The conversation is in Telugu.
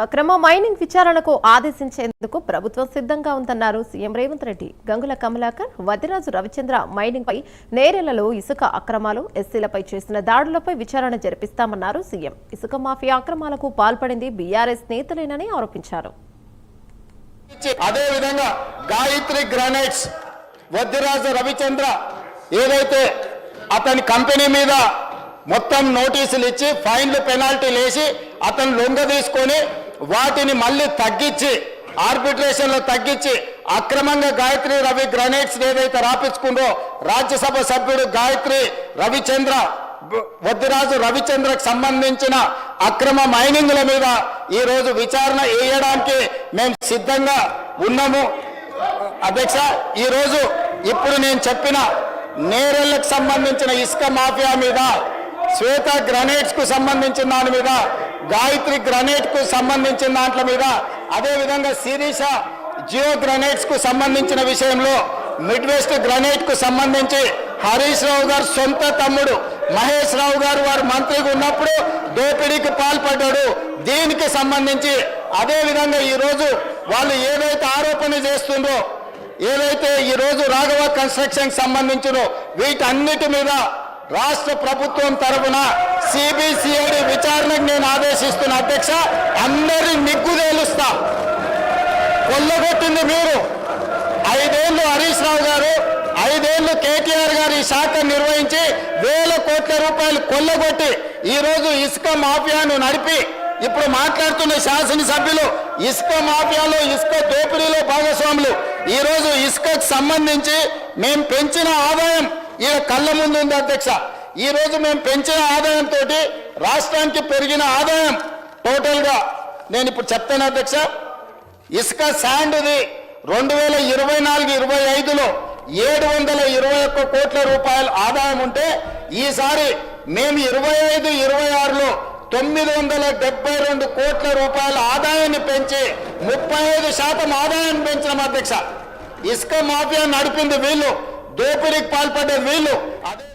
అక్రమ మైనింగ్ విచారణకు ఆదేశించేందుకు ప్రభుత్వం సిద్ధంగా ఉందన్నారు సీఎం రేవంత్ రెడ్డి. గంగుల కమలాకర్, వదిరాజు రవిచంద్ర మైనింగ్ పై, నేరెలలో ఇసుక అక్రమాలు, ఎస్సీలపై చేసిన దాడులపై విచారణ జరిపిస్తామన్నారు సీఎం. ఇసుక మాఫియా అక్రమాలకు పాల్పడింది బీఆర్ఎస్ నేతలేనని ఆరోపించారు. అదేవిధంగా గాయత్రి గ్రానైట్స్, వదిరాజు రవిచంద్ర ఏదైతే అతని కంపెనీ మీద మొత్తం నోటీసులు ఇచ్చి ఫైన్లు పెనాల్టీలు వేసి అతను లొంగ తీసుకొని వాటిని మళ్ళీ తగ్గించి ఆర్బిట్రేషన్లో తగ్గించి అక్రమంగా గాయత్రి రవి గ్రానైట్స్ ఏదైతే రాపించుకుందో రాజ్యసభ సభ్యుడు గాయత్రి రవిచంద్ర, వద్దిరాజు రవిచంద్రకు సంబంధించిన అక్రమ మైనింగ్ల మీద ఈరోజు విచారణ వేయడానికి మేము సిద్ధంగా ఉన్నాము. అధ్యక్ష, ఈరోజు ఇప్పుడు నేను చెప్పిన నేరెళ్లకు సంబంధించిన ఇసుక మాఫియా మీద, శ్వేత గ్రానైట్స్ కు సంబంధించిన దాని మీద, గాయత్రి గ్రానైట్ కు సంబంధించిన దాంట్ల మీద, అదేవిధంగా శిరీష జియో గ్రానైట్స్ కు సంబంధించిన విషయంలో, మిడ్ వెస్ట్ గ్రానైట్ కు సంబంధించి హరీష్ రావు గారు సొంత తమ్ముడు మహేష్ రావు గారు వారు మంత్రిగా ఉన్నప్పుడు దోపిడీకి పాల్పడ్డాడు. దీనికి సంబంధించి అదేవిధంగా ఈరోజు వాళ్ళు ఏదైతే ఆరోపణ చేస్తుండ్రో, ఏదైతే ఈరోజు రాఘవ కన్స్ట్రక్షన్ సంబంధించినో వీటన్నిటి మీద రాష్ట్ర ప్రభుత్వం తరఫున సిబిసిఐడి విచారణకు నేను ఆదేశిస్తున్న అధ్యక్ష. అందరి నిగ్గు తేలుస్తా. కొల్లగొట్టింది మీరు. 5 ఏళ్ళు హరీష్ రావు గారు, 5 ఏళ్ళు కేటీఆర్ గారు ఈ శాఖ నిర్వహించి వేల కోట్ల రూపాయలు కొల్లగొట్టి ఈరోజు ఇసుక మాఫియాను నడిపి ఇప్పుడు మాట్లాడుతున్న శాసనసభ్యులు ఇసుక మాఫియాలో, ఇసుక దోపిడీలో భాగస్వాములు. ఈరోజు ఇసుకకు సంబంధించి మేము పెంచిన ఆదాయం ఈ కళ్ళ ముందు ఉంది అధ్యక్ష. ఈరోజు మేము పెంచిన ఆదాయంతో రాష్ట్రానికి పెరిగిన ఆదాయం టోటల్గా నేను ఇప్పుడు చెప్తాను అధ్యక్ష. ఇసుక శాండ్ది 2024-25లో 721 కోట్ల రూపాయల ఆదాయం ఉంటే ఈసారి మేము 25-26లో 972 కోట్ల రూపాయల ఆదాయాన్ని పెంచి 35% ఆదాయాన్ని పెంచిన అధ్యక్ష. ఇసుక మాఫియా నడిపింది వీళ్ళు, దోపిడీకి పాల్పడ్డ వీళ్ళు.